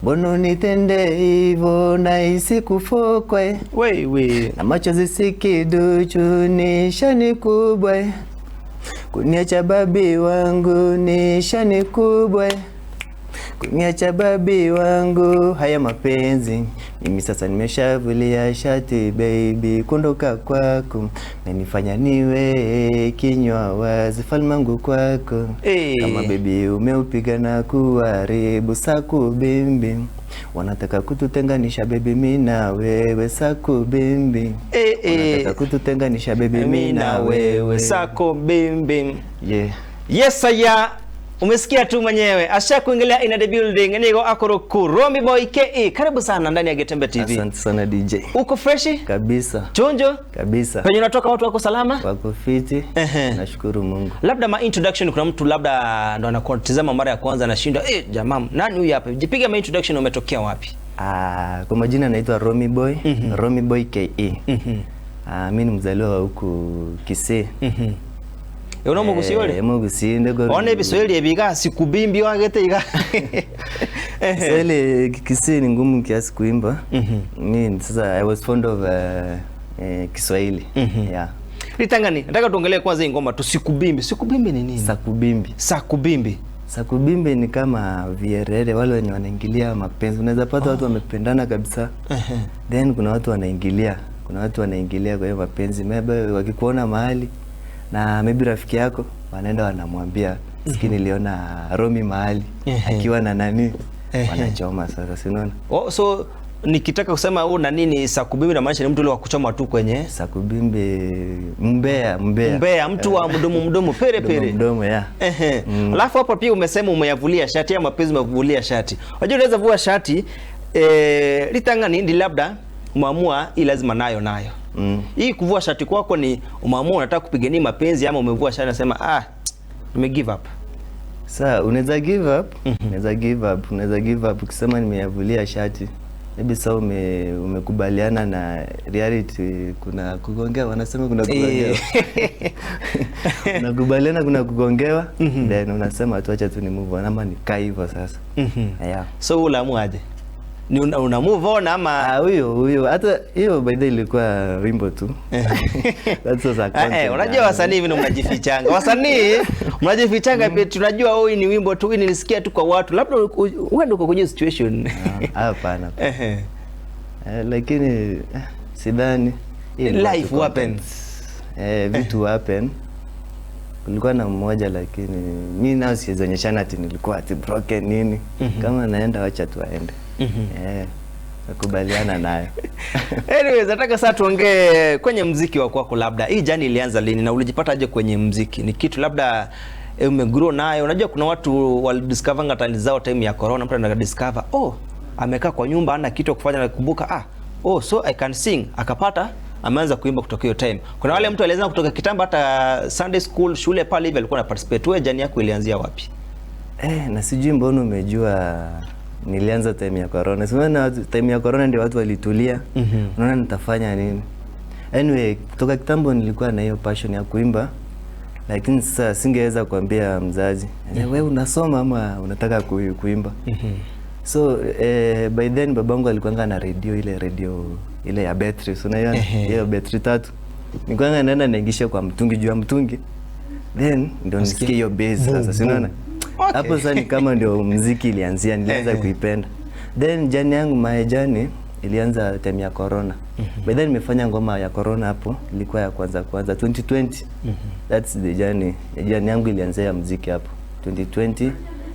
Bono nitende hivyo na isikufokwe. Wewe. Na machozi sikiduchu ni shani kubwa. Kuniacha babi wangu ni shani kubwa. Kuniacha babi wangu haya mapenzi. Mimi sasa nimeshavulia shati baby. Kuondoka kwako menifanya niwe kinywa wazi falmangu kwako. Kama baby umeupiga na kuharibu saku bimbi. Wanataka kututenganisha baby mimi na wewe saku bimbi. Wanataka kututenganisha baby mimi na wewe saku bimbi. Yeah. Yes aya. Umesikia tu mwenyewe. Asha kuingilia in the building. Niko Akoroku Romy Boy KE. Karibu sana ndani ya Getembe TV. Asante sana DJ. Uko freshi? Kabisa. Chonjo? Kabisa. Penye unatoka watu wako salama? Wako fiti. Nashukuru Mungu. Labda ma introduction kuna mtu labda ndo anakutazama mara ya kwanza anashinda jamaa nani huyu hapa? Jipiga ma introduction umetokea wapi? Kwa majina naitwa Romy Boy, Romy Boy KE. Mimi ni mzaliwa wa huku Kisii. Uno Mugusiole? Mugusi ndego. One bisweli ebiga sikubimbi wagete iga. Sele Kisii ni ngumu kiasi kuimba. Mimi sasa I was fond of Kiswahili. Yeah. Litangani, nataka tuongelee kwanza hii ngoma tu sikubimbi. Sikubimbi ni nini? Sakubimbi. Sakubimbi. Sakubimbi ni kama vierere wale wenye wanaingilia mapenzi. Unaweza pata watu wamependana kabisa. Then kuna watu wanaingilia. Kuna watu wanaingilia kwa hiyo mapenzi. Maybe wakikuona mahali na maybe rafiki yako wanaenda wanamwambia sikini niliona Romy mahali akiwa na nani wanachoma sasa si unaona. So nikitaka kusema huu na nini sakubimbi na maanisha ni mtu yule wa kuchoma tu kwenye sakubimbi mbea mtu wa mdomo pere mdomo ya alafu hapo pia umesema umeyavulia shati ya mapenzi umevulia shati. Unajua unaweza vua shati Litangani ndi labda umeamua hii lazima nayo hii kuvua shati kwako ni umeamua unataka kupigania mapenzi ama umevua shati unasema nime give up. Sasa unaweza give up, unaweza give up ukisema nimeyavulia shati. Maybe sasa umekubaliana na reality kuna kugongewa wanasema kuna kugongewa. Unakubaliana kuna kugongewa then unasema tuacha tu ni move on ama nikai hivyo sasa. Yeah. So ulamuaje? Ni una move on ama huyo hata hiyo by the ilikuwa wimbo tu. That's so sad. Unajua wasanii hivi mnajifichanga. Wasanii mnajifichanga pia tunajua hii ni wimbo tu, hii nilisikia tu kwa watu. Labda uende uko kwenye situation. Hapana. Lakini sidhani life happens. Vitu happen. Kulikuwa na mmoja lakini mimi nao sionyeshana ati nilikuwa ati broken nini. Kama naenda wacha tu aende. Nakubaliana nayo. Anyways, nataka sasa tuongee kwenye muziki wa kwako labda. Hii jani ilianza lini na ulijipata aje kwenye muziki? Ni kitu labda umegrow nayo. Unajua kuna watu walidiscover talent zao time ya corona, mtu anataka discover, amekaa kwa nyumba hana kitu kufanya na kukumbuka, so I can sing. Akapata ameanza kuimba kutoka hiyo time. Kuna wale mtu alianza kutoka kitambo hata Sunday school shule pale hivi alikuwa na participate. Wewe jani yako ilianzia wapi? Na sijui mbona umejua nilianza time ya corona. Sema time ya corona ndio watu walitulia. Unaona nitafanya nini? Anyway, kutoka kitambo nilikuwa na hiyo passion ya kuimba. Lakini sasa singeweza kuambia mzazi, wewe unasoma ama unataka kuimba? So by then babangu alikuwa na radio ile ya battery. So na hiyo battery 3. Nilikuwa naenda naingisha kwa mtungi juu ya mtungi. Then ndio nisikie hiyo bass sasa. Si unaona? Hapo sasa ni kama ndio muziki ilianzia, nilianza kuipenda. Then jani yangu maejani ilianza time ya corona. By then nimefanya ngoma ya corona hapo, ilikuwa ya kwanza 2020. That's the journey. Jani yangu ilianzia ya muziki hapo 2020.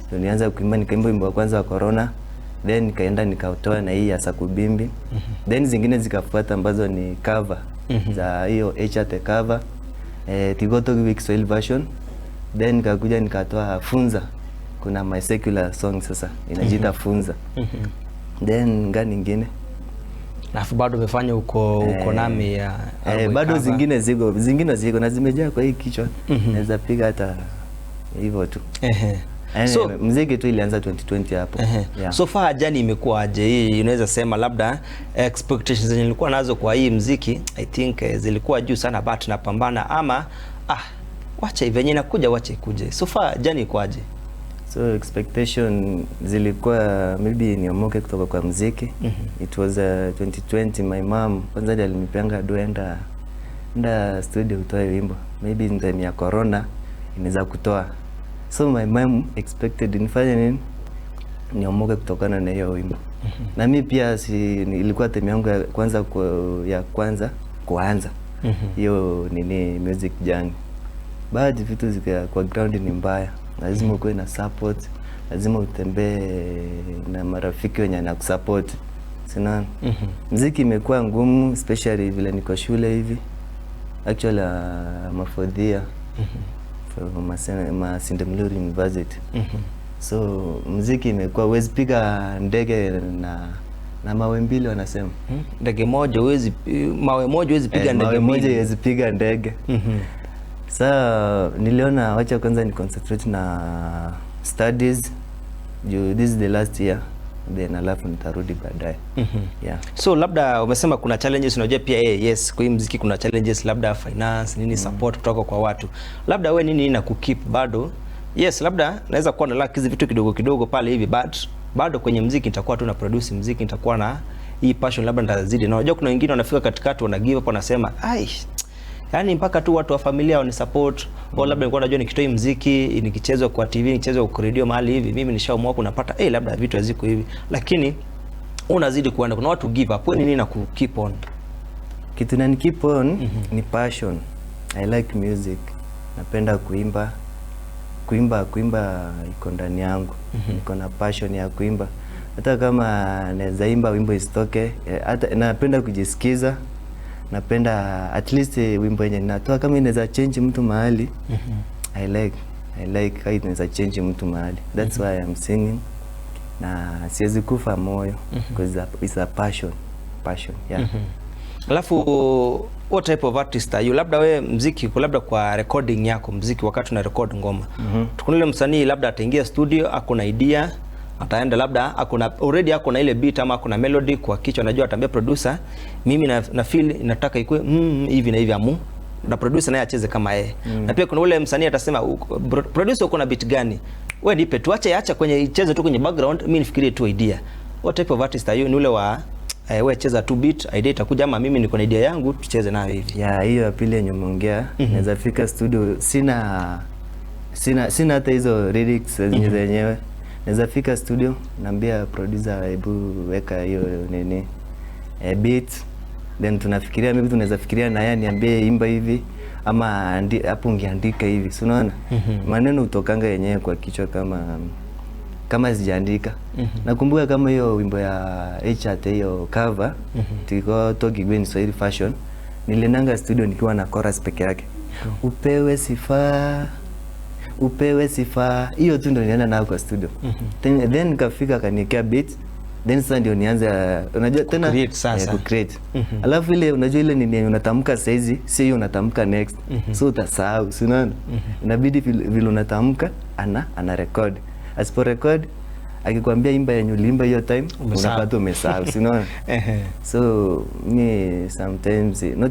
Ndio nianza kuimba, nikaimba wimbo wa kwanza wa corona. Then nikaenda nikatoa na hii ya Sakubimbi. Then zingine zikafuata ambazo ni cover za hiyo HT cover. Tigoto Kiswahili version. Then nikakuja nikatoa Funza. Kuna my secular song sasa inajiita Funza. Then ngani nyingine alafu bado umefanya uko nami ya bado zingine ziko na zimejaa kwa hii kichwa. Naweza piga hata hivyo tu. So muziki tu ilianza 2020 hapo. So far jani imekuwa aje hii? Unaweza sema labda expectations zenye nilikuwa nazo kwa hii muziki I think zilikuwa juu sana, but napambana ama wacha venye inakuja wacha ikuje. So far jani iko aje? So expectation zilikuwa maybe niomoke kutoka kwa muziki. It was 2020. My mom kwanza ndiye alinipeanga enda studio utoe wimbo. Maybe in time ya corona inaweza kutoa. So my mom expected nifanye nini? Niomoke kutokana na hiyo wimbo. Na mimi pia ilikuwa time yangu ya kwanza kuanza hiyo nini music journey. Baadhi vitu zika kwa ground ni mbaya. Lazima uwe na support, lazima utembee na marafiki wenye wanakusupport. Sina muziki imekuwa ngumu, especially vile niko shule hivi. Actually mafodhia for Sindemluri University. So muziki imekuwa huwezi piga ndege na mawe mbili wanasema. Ndege moja mawe moja huwezi piga ndege mawe mbili. Moja huwezi piga ndege. Sasa niliona wacha kwanza ni concentrate na studies. This is the last year, then alafu nitarudi baadaye. Yeah. So labda umesema kuna challenges, unajua pia yes, kwa hii muziki kuna challenges, labda finance, nini support kutoka kwa watu. Labda wewe nini na kukeep bado? Yes, labda naweza kuwa na lack hizi vitu kidogo kidogo pale hivi, but bado kwenye muziki nitakuwa tu na produce muziki, nitakuwa na hii passion, labda nitazidi. Na unajua kuna wengine wanafika katikati wana give up, wanasema yani mpaka tu watu wa familia wani support, au labda nilikuwa najua nikitoi muziki nikichezwa kwa TV, nikichezwa kwa radio mahali hivi, mimi nishaamua hapo napata labda vitu haziko hivi, lakini unazidi kuenda, kuna watu give up. Wewe nini na ku keep on? Kitu na keep on ni passion. I like music. Napenda kuimba iko ndani yangu. Niko na passion ya kuimba. Hata kama naweza imba wimbo isitoke, hata napenda kujisikiza. Napenda at least wimbo yenye natoa kama inaweza change mtu mahali. I like how inaweza change mtu mahali. That's why I'm singing. Na siwezi kufa moyo because it's a passion. Yeah. Alafu what type of artist are you? Labda we muziki labda kwa recording yako muziki, wakati una record ngoma, tukuna ile msanii labda ataingia studio, akona idea, ataenda labda already akona ile beat ama akona melody kwa kichwa, anajua atambia producer, mimi na feel nataka ikue hivi na hivi amu, na producer naye acheze kama yeye. Na pia kuna ule msanii atasema producer uko na beat gani? Wewe nipe tu, acha kwenye icheze tu kwenye background, mimi nifikirie tu idea. What type of artist are you? Ni ule wa wewe cheza tu beat, idea itakuja, ama mimi niko na idea yangu tucheze nayo hivi. Yeah, hiyo ya pili yenye umeongea, naweza fika studio sina hata hizo lyrics zenyewe. Naweza fika studio, naambia producer hebu weka hiyo nini beat, then tunafikiria maybe tunaweza fikiria na yeye niambie imba hivi ama hapo ungeandika hivi. Si unaona? Maneno utokanga yenyewe kwa kichwa kama sijaandika. Nakumbuka kama hiyo wimbo ya H.A.T. hiyo cover tulikuwa Togi Gwen Swahili Fashion, nilinanga studio nikiwa na chorus peke yake. Upewe sifa. Hiyo tu ndio nilienda nayo kwa studio. Then nikafika kaniwekea beat. Then sasa ndio nianze unajua tena ku create. Alafu ile unajua ile nini unatamka saizi, si hiyo unatamka next. So utasahau, si unaona? Inabidi vile unatamka ana record. Asipo record akikwambia imba yenye ulimba hiyo time unapata umesahau, si unaona? So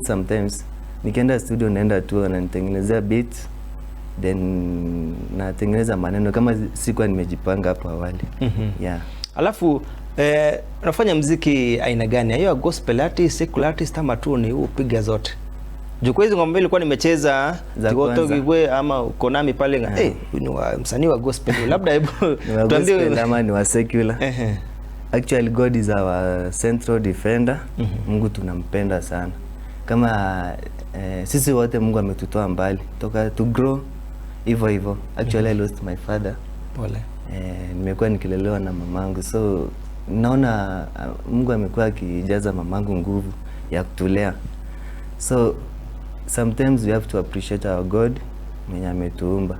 sometimes nikienda studio naenda tu na nitengenezea beat, then natengeneza maneno kama sikuwa nimejipanga hapo awali. Yeah. Alafu unafanya muziki aina gani? Hiyo gospel artist, secular artist ama tu ni upiga zote? Juko hizo ngombe ilikuwa nimecheza Togi Gwe ama Konami pale ni msanii wa gospel. Labda hebu tuambie kama ni wa secular. Actually God is our central defender. Mungu tunampenda sana. Kama sisi wote Mungu ametutoa mbali toka to grow hivyo. Actually I lost my father. Pole. Nimekuwa nikilelewa na mamangu, so naona Mungu amekuwa akijaza mamangu nguvu ya kutulea. So sometimes we have to appreciate our God mwenye ametuumba.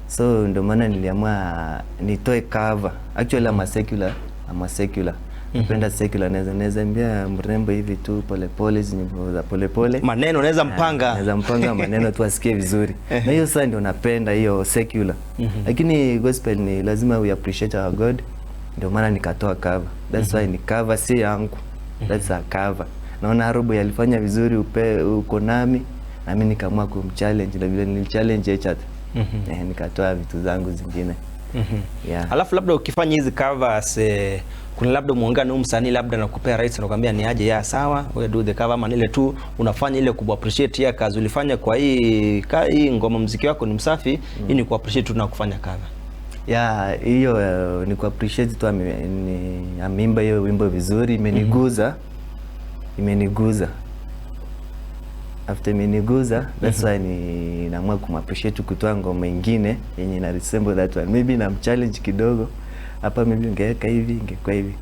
So ndio maana niliamua nitoe cover. Actually I'm a secular. Napenda secular, naweza ambia mrembo hivi tu polepole, nyimbo za polepole. Maneno naweza mpanga maneno tu asikie vizuri. Na hiyo sasa ndio napenda hiyo secular. Lakini gospel ni lazima we appreciate our God. Ndio maana nikatoa cover. That's why ni cover si yangu. That's a cover. Naona Arobo alifanya vizuri uko nami, na mimi nikaamua kumchallenge, na vile nilichallenge H.A.T. Nikatoa vitu zangu zingine. Yeah. Alafu labda ukifanya hizi covers kuna labda muungane na msanii labda nakupea rights na kwambia ni aje ya sawa we do the cover, ama ile tu unafanya ile ku appreciate ya kazi ulifanya kwa hii ngoma, muziki wako ni msafi, hii ni ku appreciate tu na kufanya cover. Yeah, hiyo ni ku appreciate tu ameimba hiyo wimbo vizuri, imeniguza. After imeniguza, that's why naamua kumappreciate kutoa ngoma nyingine yenye na resemble that one. Maybe na challenge kidogo. Hapa maybe ingeweka hivi, ingekuwa hivi.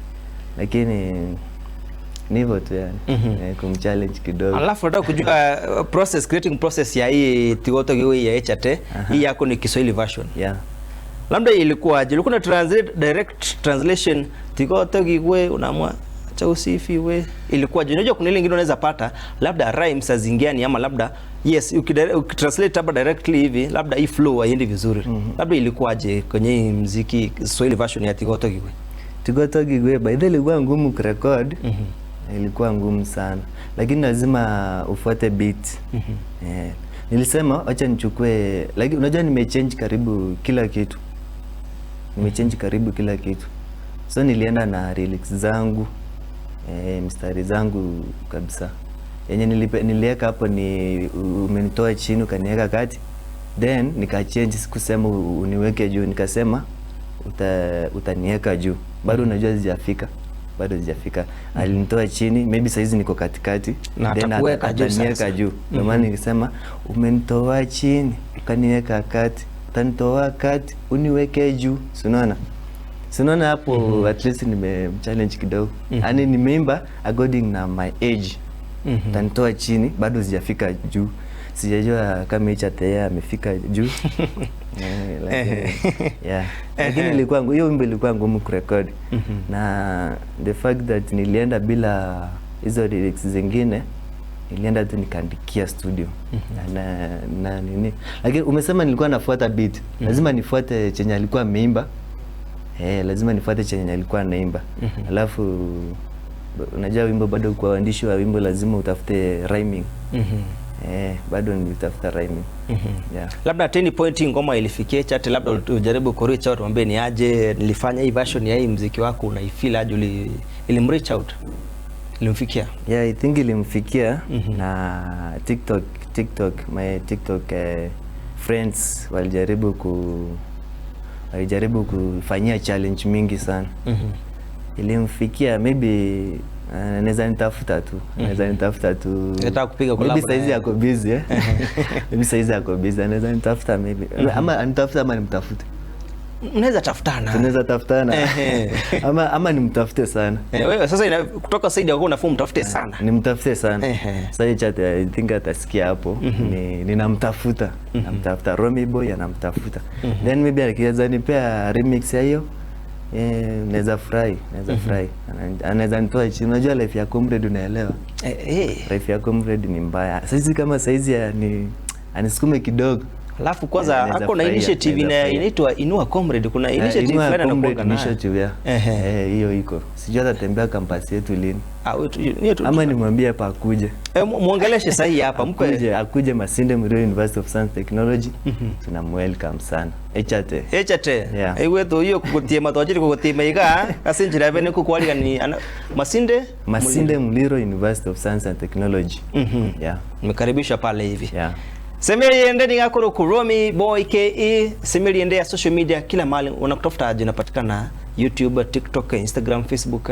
Lakini ni hivyo tu yani. Kumchallenge kidogo. Alafu nataka kujua creating process ya hii Tigoto Gigwe ya HT, hii yako ni Kiswahili version. Yeah. Labda ilikuwaje? Ulikuwa na direct translation Tigoto Gigwe unaamua cha usifiwe. Ilikuwaje? Unajua kuna ile nyingine unaweza pata labda rhymes zingiani, ama labda yes ukitranslate hapa directly hivi labda hii flow haiendi vizuri. Labda ilikuwaje kwenye muziki Kiswahili version ya Tigoto Gigwe? Tigoto Gigwe by the way ilikuwa ngumu kurecord. Ilikuwa ngumu sana. Lakini lazima ufuate beat. Nilisema acha nichukue, lakini unajua nimechange karibu kila kitu. So nilienda na lyrics zangu, mistari zangu kabisa. Yenye niliweka hapo ni umenitoa chini ukaniweka kati. Then nikachange, sikusema uniweke juu, nikasema utaniweka juu. Bado unajua zijafika. Alinitoa chini, maybe saizi niko katikati, then ataniweka juu. Ndio maana nikisema umenitoa chini ukaniweka kati, utanitoa kati uniweke juu. Unaona hapo at least nimechallenge kidogo. Yaani nimeimba according na my age. Utanitoa chini bado sijafika juu. Sijajua kama HT amefika juu. Lakini hiyo wimbo ilikuwa ngumu kurecord. Na the fact that nilienda bila hizo lyrics zingine, nilienda tu nikaandikia studio. Na nini. Lakini umesema nilikuwa nafuata beat. Lazima nifuate chenye alikuwa ameimba. Lazima nifuate chenye alikuwa anaimba. Alafu unajua wimbo bado, kwa waandishi wa wimbo lazima utafute rhyming. Bado nilitafuta rhyming. Labda 10 point ngoma ilifikia chate, labda ujaribu ku reach out mwambie ni aje nilifanya hii version ya hii muziki wako, unaifeel aje, ilimreach out, ilimfikia? I think ilimfikia. Na my TikTok friends walijaribu kufanyia challenge mingi sana. Ilimfikia, maybe anaweza nitafuta tu. Nataka kupiga collab. Maybe saizi yako busy. Anaweza nitafuta maybe. Ama anitafuta ama nimtafute. Unaweza tafutana. Tunaweza tafutana. Ama nimtafute sana. Wewe sasa kutoka side yako unafumu mtafute sana. Nimtafute sana. Sasa chat I think atasikia hapo. Ninamtafuta. Namtafuta Romy Boy, anamtafuta. Then maybe akiweza nipea remix ya hiyo, naweza furahi. Anaweza nitoa chini. Unajua life ya comrade unaelewa. Life ya comrade ni mbaya. Sasa kama saizi anisukume kidogo. Alafu kwanza hako na initiative inaitwa Inua Comrade. Kuna initiative fulani anakuwa initiative hiyo iko. Sijui atatembea campus yetu lini. Ama nimwambie hapa akuje. Muongeleshe sahi hapa mpe. Akuje Masinde Muliro University of Science Technology. Tunamwelcome sana. HT. Ewe to hiyo kukutie matwajiri kukutie maiga asinjira bene kukwalika ni Masinde Muliro University of Science and Technology. Nimekaribisha pale hivi. Semeli endeni ngakoro ku Romy Boy KE. Semeli ende ya social media kila mahali unakutafuta aje, unapatikana YouTube, TikTok, Instagram, Facebook.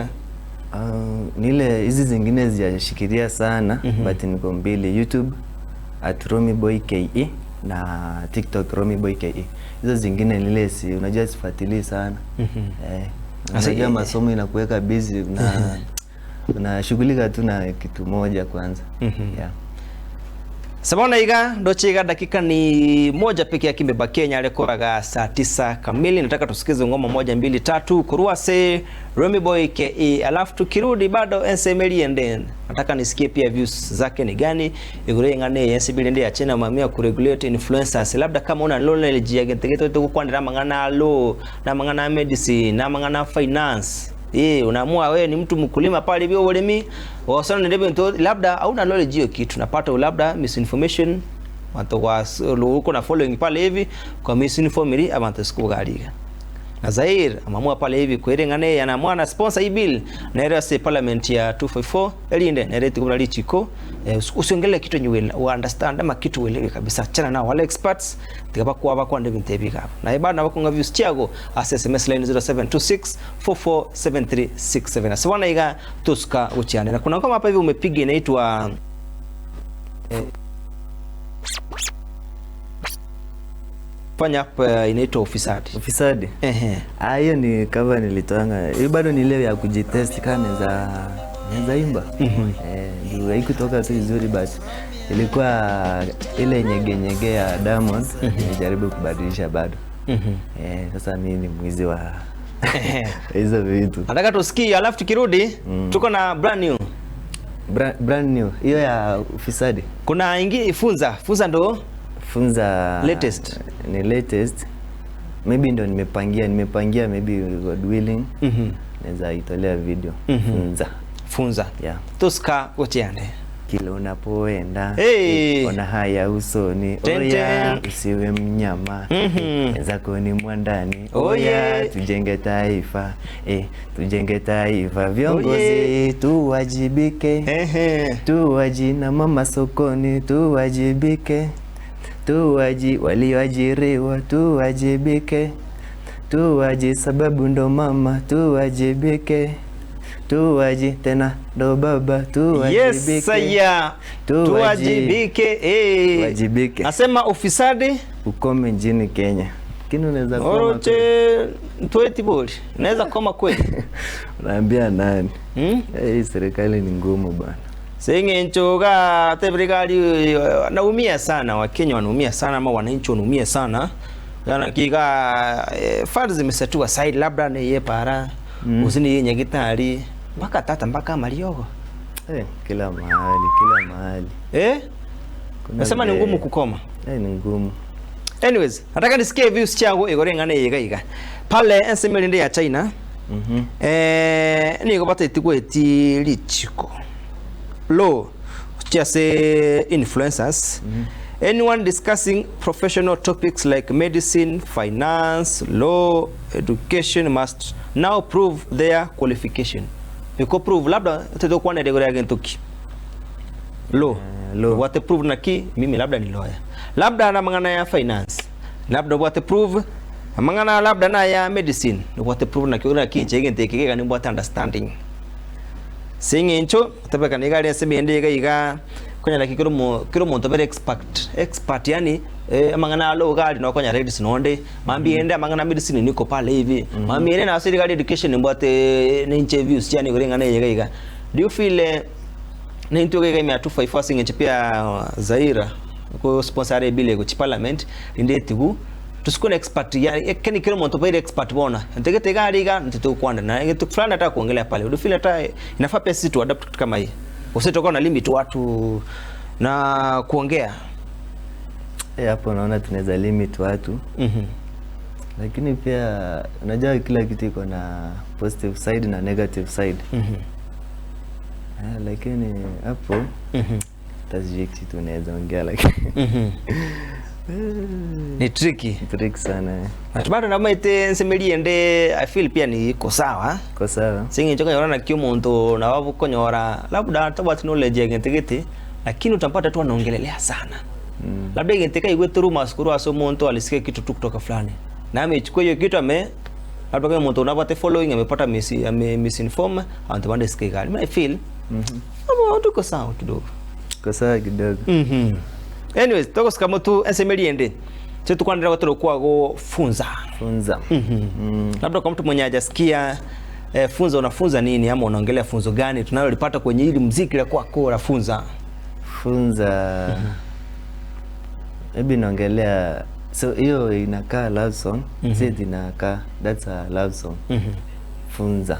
Nile hizi zingine zijashikilia sana, but niko mbili, YouTube @Romy Boy KE na TikTok Romy Boy KE. Hizo zingine nile unajua sifuatilii sana. Unajua masomo inakuweka busy na shughulika tu na kitu moja kwanza. Sabona iga ndochiga dakika ni moja peke yake imebakia nyale koraga saa 9 kamili. Nataka tusikize ngoma 1 2 3 kuruase Romy Boy KE, alafu tukirudi bado Semeli ende. Nataka nisikie pia views zake ni gani. Igure ngane Semeli ende achena mamia ku regulate influencers. Labda kama una knowledge ya getegeto to kwandira mangana law na mangana medicine na mangana finance. Unaamua wewe ni mtu mkulima pale hivyo ulimi wasana ndebe nto, labda hauna knowledge hiyo kitu, napata labda misinformation watu uko na following pale hivi kwa misinformity abantu sikugaliga na Zair amamua pale hivi kwirengane yana mwana sponsor hii bill na era se parliament ya 254 elinde na reti kumali chiko usiongele kitu nyuwe understand ama kitu uelewe kabisa chana na wale experts tikapa kwa bakwa ndio ntebika na ibana bakunga views chiago SMS line 0726447367 aswana iga tuska uchiane na kuna kama hapa hivi umepiga inaitwa fanya hapa inaitwa ufisadi. Ufisadi? Hiyo ni cover nilitoanga. Hiyo bado ni ile ya kujitest kama naweza imba. Ndio haikutoka tu vizuri but ilikuwa ile nyege ya Diamond nilijaribu kubadilisha bado. Sasa mimi ni mwizi wa hizo vitu. Nataka tusikie alafu tukirudi tuko na brand new. Brand new. Hiyo ya ufisadi. Kuna ingi funza ndo latest. Ni latest. Maybe ndo nimepangia maybe God willing. Naweza itolea video. Funza. Yeah. Tuska uchiane. Kila unapoenda ona haya usoni, oya usiwe mnyama, wenzako ni mwandani, oya tujenge taifa, tujenge taifa, viongozi tuwajibike, tuwaji na mama sokoni tuwajibike, tuwaji walioajiriwa tuwajibike, tuwaji sababu ndo mama tuwajibike, tuwaji tena ndo baba tuwajibike. Yes saya tuwajibike. Wajibike. Nasema ufisadi ukome nchini Kenya. Kini unaweza koma oroche tweti boli. Unaweza koma kweli. Unaambia nani? Hii serikali ni ngumu bana. Singe nchoga serikali wanaumia sana, Wakenya wanaumia sana ama wananchi wanaumia sana. Yana kika funds zimesetua side labda ni yeye para. Usini yenye gitari mpaka tata mpaka maliogo kila mahali nasema ni ngumu kukoma ni ngumu. Anyways nataka nisikie views changu igorengane yiga pale ensemble ya China niko bata itigweti lichiko low just influencers anyone discussing professional topics like medicine, finance, law, education must now prove their qualification. Because prove labda teto kwa na degora yake ntoki. Law. What prove na ki mimi labda ni lawyer. Labda na mangana ya finance. Labda what prove mangana labda na ya medicine. What prove na ki una ki chege nteke ka ni what understanding. Singe ncho tabaka ni gari asemi ende iga konya la kiro mo tabere expert yani mangana lo gari na konya ready sinonde mambi ende mangana medicine niko pale hivi mambi ende na asili gari education mbate na interviews yani gorengana yega do you feel na into ga me 254 singe pia Zaira ko sponsor bile go parliament inde tigu tusikone expert yani keni kiro mo tabere expert bona ntegete gari ga ntito kwanda na ngetu fulani hata kuongelea pale do you feel hata inafaa pia sisi tu adapt kama hii usitoka na limit watu na kuongea hapo naona tunaweza limit watu lakini pia unajua kila kitu iko na positive side na negative side lakini hapo tazijiki tunaweza ongea lakini ni tricky sana bado na maite ensemeli ende I feel pia ni iko sawa singe choka yona kio muntu na wabu konyora labda hata watu knowledge yentegete lakini utampata tu anaongelelea sana labda yengeteka iwe turu maskuru aso muntu alisikia kitu tu kutoka fulani na amechukua hiyo kitu labda kama muntu unapata following amepata misinform antawande sikia gari I feel tuko sawa kidogo anyways toko kama tu ensemeli ende chetu kwa ndira watu kwa go funza labda kwa mtu mwenye hajasikia funza unafunza nini ama unaongelea funzo gani tunalolipata kwenye hili muziki la kwako la funza maybe naongelea so hiyo inakaa love song sisi inakaa that's a love song funza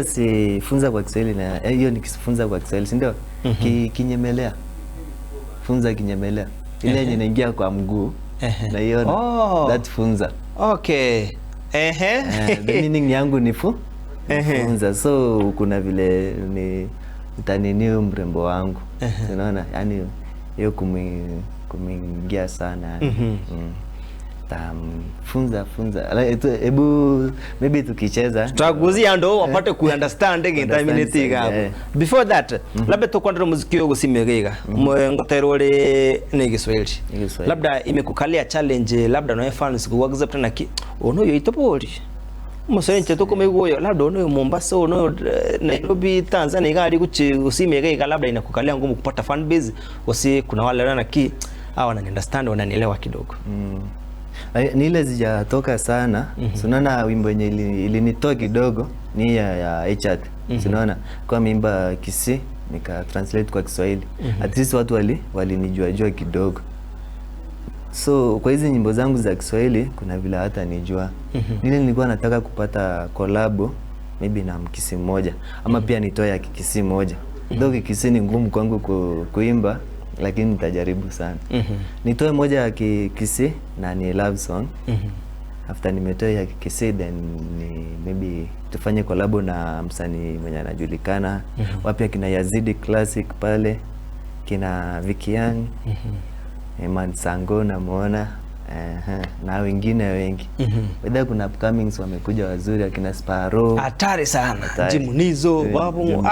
si funza kwa Kiswahili na hiyo ni kifunza kwa Kiswahili si ndio kinyemelea funza kinyemelea ile yenye inaingia kwa mguu na hiyo that funza the meaning yangu ni funza so kuna vile ni utaniniu mrembo wangu unaona yani hiyo kumingia sana funza hebu maybe tukicheza tutaguzia ndo wapate ku understand minute gapo. Before that labda tukwandira muziki yo gusimegega ngoterore ni Kiswahili, labda imekukalia challenge, labda no fans ku accept na ki ono yo itopoli musenche tukomegoyo, labda ono Mombasa, ono Nairobi, Tanzania gari kuchi usimegega, labda inakukalia ngumu kupata fan base wasi kuna wale na ki hawa na understand wananielewa kidogo. Ni ile zijatoka sana. Unaona wimbo yenye ilinitoa kidogo ni ya Echat. Unaona kwa mimba Kisii nika translate kwa Kiswahili. At least watu walinijua kidogo. So kwa hizi nyimbo zangu za Kiswahili kuna vile hata nijua. Nile nilikuwa nataka kupata collab maybe na Mkisii mmoja ama pia nitoe ya Kisii moja. Ndio Kisii ni ngumu kwangu kuimba, lakini nitajaribu sana. Nitoe moja ya Kisii na ni love song. After nimetoa ya Kisii then maybe tufanye collab na msanii mwenye anajulikana. Wapia kina Yazidi Classic pale, kina Vicky Young, Eman Sango na muona na wengine wengi. Whether kuna upcomings wamekuja wazuri akina Sparrow. Hatari sana. Jimunizo, babu.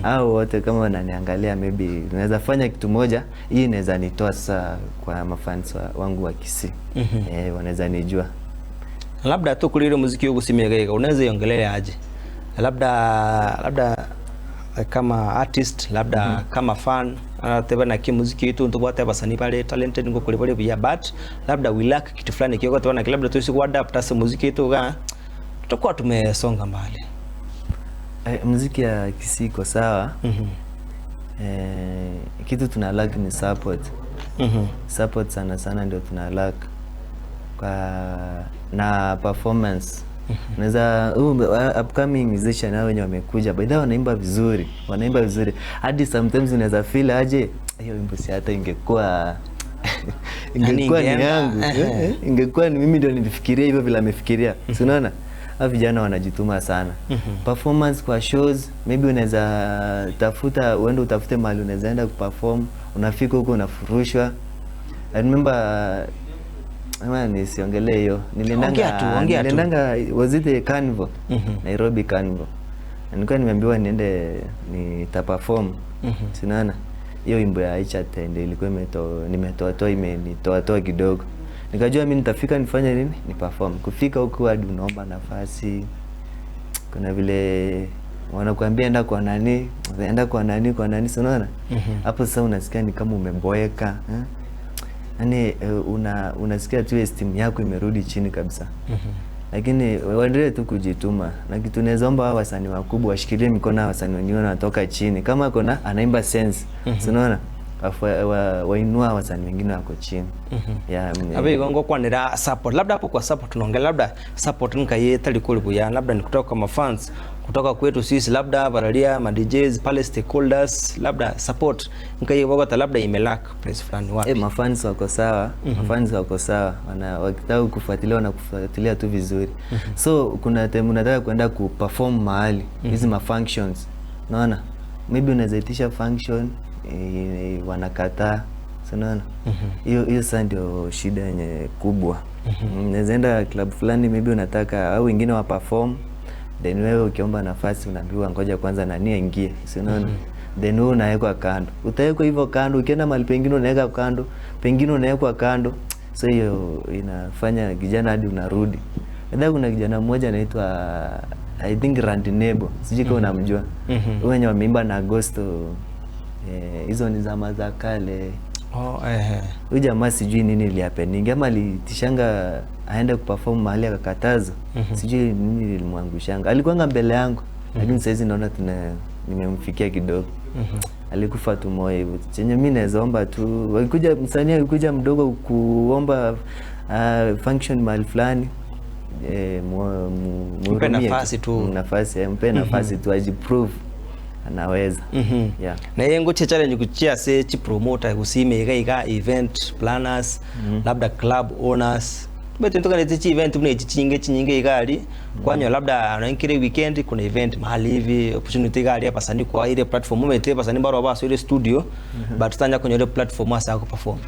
Au wote kama wananiangalia maybe tunaweza fanya kitu moja, hii inaweza nitoa sasa kwa mafans wangu wa Kisii. Wanaweza nijua. Labda tu kulile muziki wangu simegeka, unaweza iongelea aje? Labda kama artist, labda kama fan, anateba na kimuziki yetu ntubwate basani pale talented ngo kule pale vya but labda we lack kitu fulani kioko tuona labda tuwezi kuadapt asa muziki yetu ga tutakuwa tumesonga mbali. Muziki ya Kisii iko sawa. Kitu tuna lack ni support. Support sana ndio tuna lack kwa na performance. Unaweza upcoming musician nao wenye wamekuja by the way wanaimba vizuri hadi sometimes unaweza feel aje hiyo wimbo si hata ingekuwa ni yangu, ingekuwa ni mimi ndio nilifikiria hivyo vile amefikiria. Unaona hao vijana wanajituma sana. Performance kwa shows maybe unaweza tafuta uende utafute mahali unaweza enda kuperform, unafika huko unafurushwa. I remember nisiongelee hiyo. Niliendanga was it a carnival? Nairobi carnival. Nilikuwa nimeambiwa niende nitaperform. Sinaona hiyo wimbo ya Echat ndio ilikuwa imenitoa kidogo. Nikajua mimi nitafika nifanye nini? Ni perform. Kufika huko hadi unaomba nafasi. Kuna vile wanakuambia enda kwa nani? Unaona? Hapo sasa unasikia ni kama umeboeka. Yaani unasikia tu esteem yako imerudi chini kabisa. Lakini waendelee tu kujituma. Na kitu naomba wasanii wakubwa washikilie mikono wasanii wengine wanatoka chini. Kama kuna anaimba sense, unaona? Wainua wasanii wengine wako chini. Abe gongo kwa nira support. Labda hapo kwa support tunaongelea labda support nikayeta likolibu ya labda ni kutoka kama fans, kutoka kwetu sisi labda baralia ma DJs pale stakeholders, labda support nikayewaka labda imelack place fulani wapi. Mafans wako sawa. Mafans wako sawa. Wakitaka kufuatilia na kufuatilia tu vizuri. So kuna time unataka kwenda kuperform mahali hizi ma functions. Unaona? Maybe unaweza itisha function wanakataa. Unaona? Hiyo sasa ndio shida yenye kubwa. Unaweza enda club fulani maybe unataka au wengine wa perform, then wewe ukiomba nafasi unaambiwa ngoja kwanza nani aingie. Unaona? Then wewe unawekwa kando. Utawekwa hivyo kando, ukienda mahali pengine unaweka kando, pengine unawekwa kando. So hiyo inafanya kijana hadi unarudi. Ndio kuna kijana mmoja anaitwa I think Randy Nebo. Sijui kama unamjua. Wenye wameimba na Agosto. Hizo ni zama za kale. Huyu jamaa sijui nini ilihapeningi ama alitishanga aende kuperform mahali akakataza. Sijui nini lilimwangushanga. Alikuanga mbele yangu. Lakini sasa hizi naona nimemfikia kidogo. Alikufa tu moyo hivyo. Chenye mimi naomba tu walikuja msanii alikuja mdogo kuomba function mahali fulani. Mpe nafasi tu. Mpe nafasi tu ajiprove anaweza. Na yengo challenge kuchia se chi promoter usime iga event planners, labda club owners. Bete ntoka ni chi event mune chinyinge igali. Kwanyo labda anankire weekend kuna event mahali hivi opportunity igali hapa sandi kwa ile platform umete hapa sandi baro baso ile studio but tanya kwenye ile platform asa ku perform.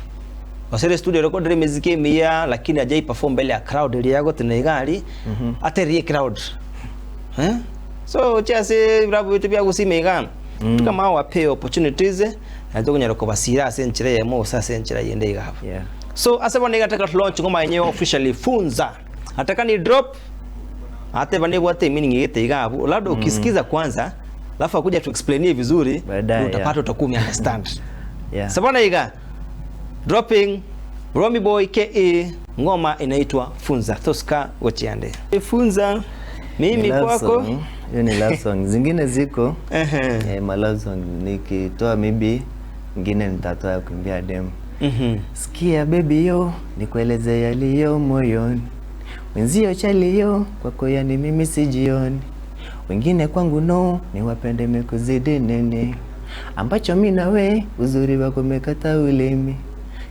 Wasere studio record muziki mia lakini ajai perform mbele ya crowd ile yago tena igali aterie crowd so chase bravo vitu bya gusimega kama wape opportunities ndio kunyara ko basira senchira yemo sasa senchira yende igapo so asaba ni gataka launch ngoma yenyewe officially funza ataka ni drop ate bane bwate meaning yete igapo labda ukisikiza kwanza alafu akuja tu explainie vizuri utapata utakuwa understand sabana iga dropping Romy Boy KE ngoma inaitwa Funza Tosca Wachiande. Funza mimi kwako hiyo ni love song. Zingine ziko my love song nikitoa maybe ngine nitatoa kuimbia dem. Sikia baby yo nikueleze yaliyo moyoni. Wenzio chalio kwako yani mimi sijioni. Wengine kwangu no niwapende mekuzidi nene. Ambacho mimi na we uzuri wako umekata ulimi.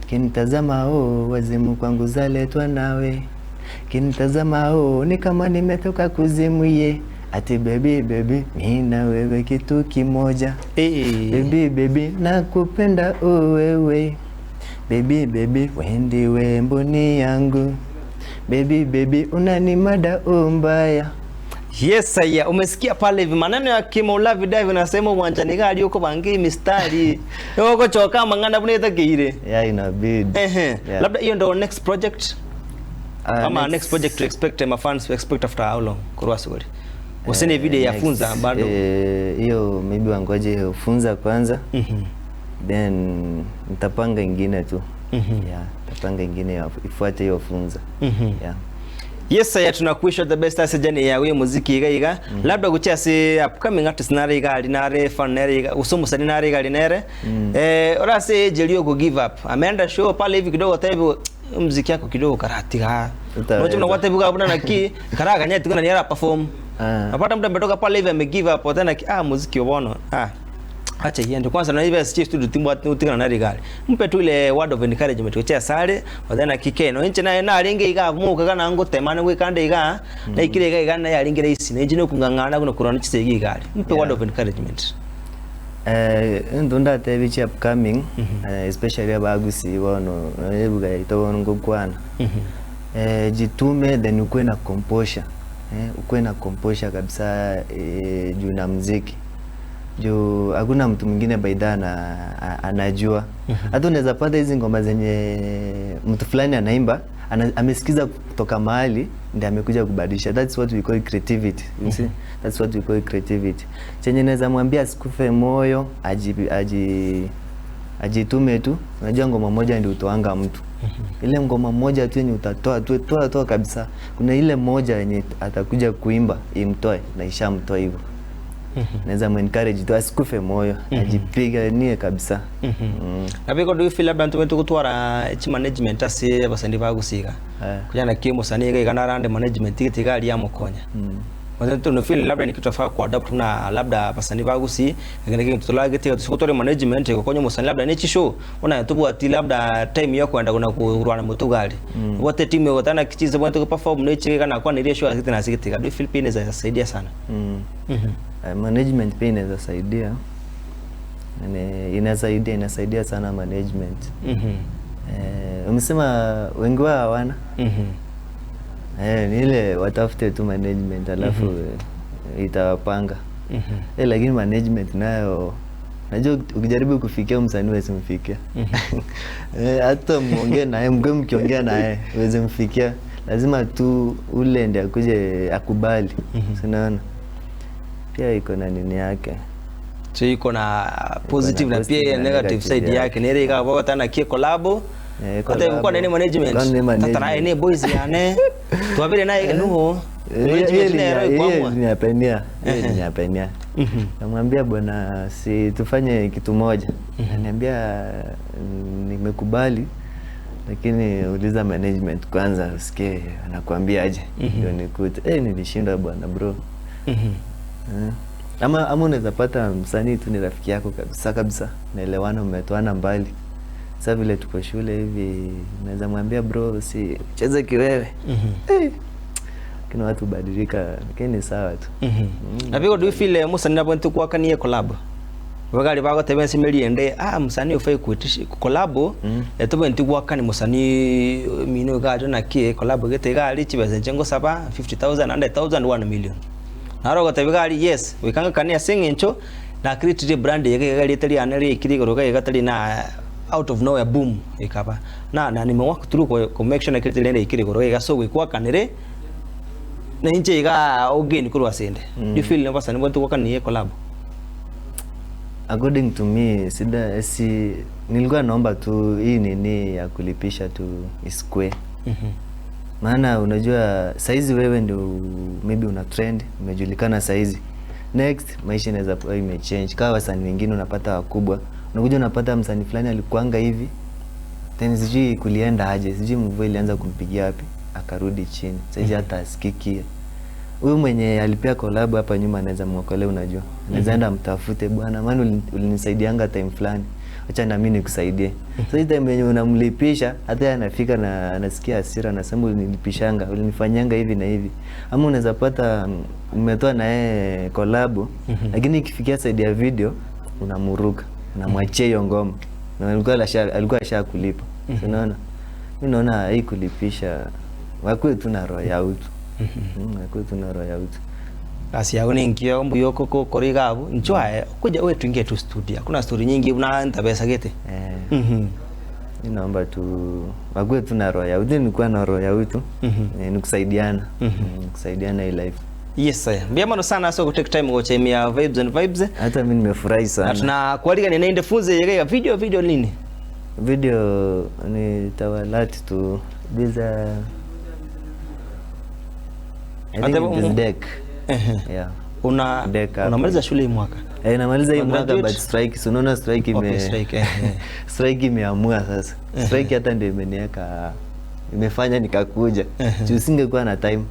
Kinitazama wazimu kwangu zaletwa nawe. Kinitazama ni kama nimetoka kuzimu ye. Ati baby mimi na wewe kitu kimoja. Baby nakupenda wewe. Baby wewe mboni yangu. Baby unanimada mbaya. Yes aya umesikia pale hivi maneno ya Kimola Vidai vinasema uwanjani gari yuko bangi mistari yuko choka mangana buneta kire inabidi labda hiyo ndo next project ama next project to expect my fans to expect after how long kurwa suguri usene video ya Funza bado hiyo maybe wangoje Funza kwanza then nitapanga ingine tu nitapanga ingine ifuate hiyo Funza Yes ya tunakuisha the best asejani ya wewe muziki iga labda guchia si upcoming artist nare iga linare fan nare iga usomo sani nare iga linere ora se jelio go give up ameenda show pale hivi kidogo taibu muziki yako kidogo karatiga unajua na watu buga buna naki karaga nyati kuna niara perform apata mtu ametoka pale hivi ame give up tena muziki ubono acha yende kwanza na hivi assist studio timu utikana na rigari mpe tu ile word of encouragement kuchia sare wadana kikeno nje na alinge iga muka kana ngo temana we kande iga na ikire iga na yalingira isi na nje no kungangana kuno kurana chise igari mpe word of encouragement ndonda tebichi upcoming especially abagusi bono ebuga itobono ngokwana jitume then ukwe na composure kabisa juu na muziki juu hakuna mtu mwingine baidana anajua hata unaweza pata hizi ngoma zenye mtu fulani anaimba amesikiza kutoka mahali ndio amekuja kubadilisha. That's what we call creativity, you see. That's what we call creativity. Chenye naweza mwambia asikufe moyo, ajitume tu. Unajua ngoma moja ndio utoanga mtu. Ile ngoma moja tu yenye utatoa toa kabisa. Kuna ile moja yenye atakuja kuimba imtoe na ishamtoa hivyo. Naweza encourage tu asikufe moyo, ajipiganie kabisa. Abiko do you feel about to gutwara management ase abasandi bagusiga kujana kimo saniga kana rande management tigali ya mukonya wazanto no feel labda nikitofa kwa adapt na labda abasandi bagusi ngene kitolage tega tusukotore management ko konyo musani labda nechi show ona tubu ati labda time yako enda kuna kurwana mutugali wote timu yote na kichize bwanto ko perform nechi kana kwa nilie show asitina asikitika do you feel pain za saidia sana management pia inaweza saidia. Inasaidia sana management. Umesema wengi wao hawana. Ni ile watafute tu management alafu itawapanga. Lakini management nayo najua ukijaribu kufikia msanii wewe simfikia. Hata muongee naye mkiongea naye uweze mfikia. Lazima tu ule ndiye akuje akubali. Unaona? Pia iko na nini yake. So iko na positive na pia negative side yake. Nere ikawa tana kie collab. Hata kwa nini management? Tatara ene boys yane. Tuabile naye nuho. Ninapenia. Namwambia bwana si tufanye kitu moja. Ananiambia nimekubali. Lakini uliza management kwanza usikie anakuambia aje. Ndio nikute. Nilishinda bwana bro. Ama unaweza pata msanii tu ni rafiki yako kabisa naelewana umetoana mbali sasa vile tuko shule hivi naweza mwambia bro si cheza kiwewe kina watu badilika lakini sawa tu na vile do you feel msanii anapoenda kwa kanie collab Wakali bako tebe simeli ende msanii ufai kuitishi collab etobe ntigwaka ni musanii mino gajo na kie collab gete gali chibese chengo 50,000 100,000 1 million. Naro go tebe gali yes wikanga kania singincho na create brand yake gali tali anali ikiri goroga yagatali na out of nowhere boom ikaba na nimewaka through ko make sure na create lende ikiri goroga yaso wikwa kanere na inche iga ogeni kurwa sende. You feel never sani mwantu waka ni collab? According to me, nilikuwa naomba tu hii nini ya kulipisha tu isikwe. Maana unajua saizi wewe ndio maybe una trend, umejulikana saizi. Next maisha inaweza kuwa imechange. Kama wasanii wengine unapata wakubwa, unakuja unapata msanii fulani alikuanga hivi. Tena sijui kulienda aje, sijui mvua ilianza kumpigia wapi, akarudi chini. Saizi hata asikiki. Huyu mwenye alipia collab hapa nyuma anaweza muokolea unajua. Anaweza enda mtafute bwana maana ulinisaidianga time fulani. Acha na mimi nikusaidie. So hii time yenye unamlipisha hata anafika na anasikia hasira anasema ulinilipishanga, ulinifanyanga hivi na hivi. Ama unaweza pata umetoa na yeye collab lakini ikifikia side ya video unamuruka, unamwachia hiyo ngoma. Na alikuwa ashakulipa. Unaona? Mimi naona hii kulipisha wakwe tu na roho ya utu. Akutu na roho ya utu. Basi yao ningia ombu yoko ko korigabu nchwae kuja wewe tuingie tu studio. Kuna story nyingi unaanta pesa gete. Naomba tu wakwe tu na roho ya utu, nilikuwa na roho ya utu. Nikusaidiana. Kusaidiana hii life. Yes sir. Biamano sana so take time go chemia vibes and vibes. Hata mimi nimefurahi sana. Na kualika ninaende funze yeye video nini? Video ni tawalati tu biza deck. Yeah. Unamaliza shule hii mwaka? Namaliza hii mwaka but strike. So unaona strike strike imeamua sasa. Strike hata ndio imeniweka imefanya nikakuja. Juu singekuwa na time.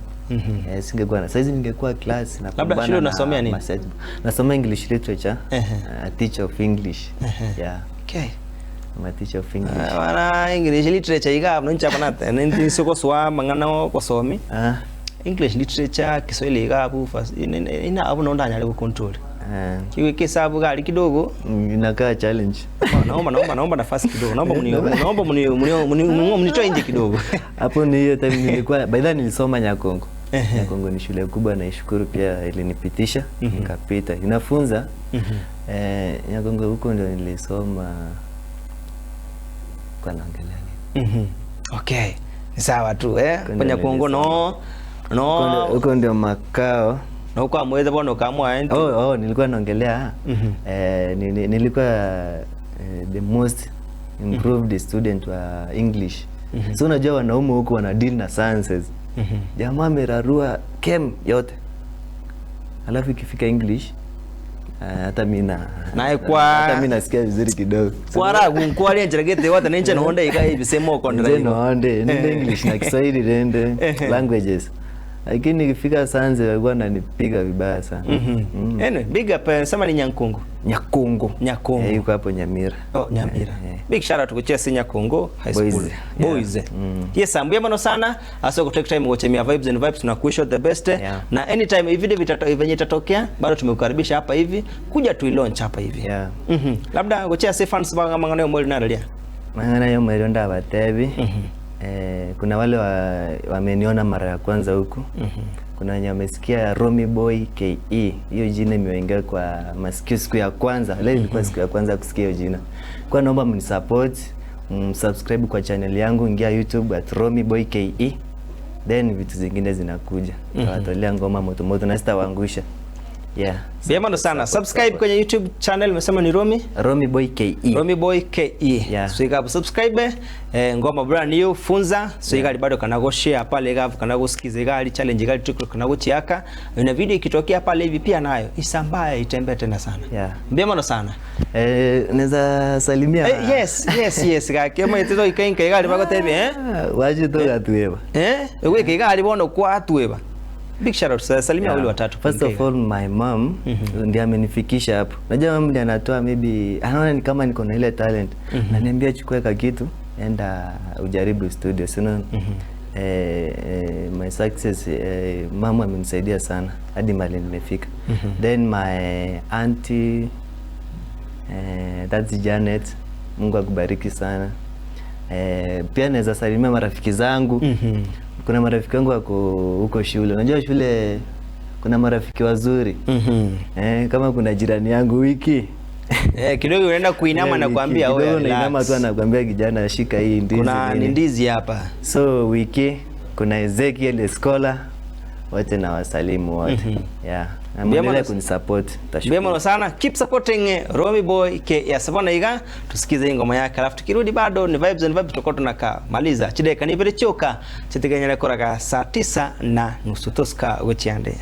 Singekuwa na saizi ningekuwa class na labda shule unasomea nini? Nasoma English literature. Teacher of English. Yeah. Okay. I'm a teacher of English. Wana English literature iga mnancha panata. Nini soko swa mangana kwa somi? English literature Kiswahili gabu fast ina abu naonda nyale ku control kiwe kisabu gali kidogo inakaa challenge. Naomba nafasi kidogo. Naomba mnitoe nje kidogo. Hapo ni hiyo time nilikuwa by then nilisoma Nyakongo. Nyakongo ni shule kubwa na ishukuru pia ilinipitisha nikapita. Inafunza Nyakongo huko ndio nilisoma kwa naongelea. Okay. Ni sawa tu kwa Nyakongo huko ndio makao. Na huko amweza bwana ukaamua enti. Nilikuwa naongelea nilikuwa the most improved student wa English. So unajua wanaume huko wana deal na sciences. Jamaa merarua chem yote. Alafu ikifika English hata mimi hata mimi nasikia vizuri kidogo. Kwara kunkwali njeragete wata nencha naonda ikai hivi sema uko ndio English na Kiswahili rende languages. Lakini ikifika Sanze walikuwa wananipiga vibaya sana. Big up sema ni Nyakongo. Yuko hapo Nyamira. Nyamira. Big shout out to Chelsea Nyakongo High School. Boys. Yes, ambiamano sana. Aso take time kuchemia vibes and vibes na kuwish the best. Na anytime hivi venye itatokea bado tumekukaribisha hapa hivi kuja tu launch hapa hivi. Labda gochea say fans banga mangana mweli nalia. Mangana yo mweli nda batebi. Kuna wale wameniona mara ya kwanza huku. Kuna wenye wamesikia Romy Boy KE. Hiyo jina imeingia kwa masikio siku ya kwanza. Leo ilikuwa siku ya kwanza kusikia hiyo jina. Kwa naomba mnisupport, subscribe kwa channel yangu, ingia YouTube @Romy Boy KE. Then vitu zingine zinakuja. Tutawatolea ngoma moto moto na sitawaangusha. Yeah. Biamano sana. Subscribe kwenye YouTube channel umesema ni Romy Boy KE. Romy Boy KE. Yeah. So ikabu subscribe ngoma brand new funza so igali bado kanago share pale gavu kanago sikize gali challenge gali TikTok kanago chiaka na video ikitokea pale hivi pia nayo isambaye itembea tena sana. Yeah. Biamano sana. Naweza salimia. Yes kama iteto ikainka gali bako tebe waje to gatueba. Wewe gali bono kwa atueba. Big shout out salimia wale watatu. First of all my mom ndiye amenifikisha hapo. Najua mama ndiye anatoa maybe anaona ni kama niko na ile talent. Ananiambia chukua kitu enda ujaribu studio sio. My success mama amenisaidia sana hadi mahali nimefika. Then my auntie That's Janet. Mungu akubariki sana. Pia naweza salimia marafiki zangu. Kuna marafiki wangu wako huko shule. Unajua shule kuna marafiki wazuri. Kama kuna jirani yangu Wiki. Kidogo unaenda kuinama na kuambia wewe kidogo nainama tu anakuambia kijana shika hii ndizi. Kuna ndizi hapa. So Wiki, kuna Ezekiel Scholar, wote na wasalimu wote. Yeah. Naendelea kunisupport. Tashukuru. Bema sana. Keep supporting Romy Boy ke ya Savana Iga. Tusikize hii ngoma yake alafu tukirudi bado ni vibes and vibes tutakuwa tunakaa. Maliza. Chideka ni vile choka. Chitiganya koraga saa 9:30 toska wechiande.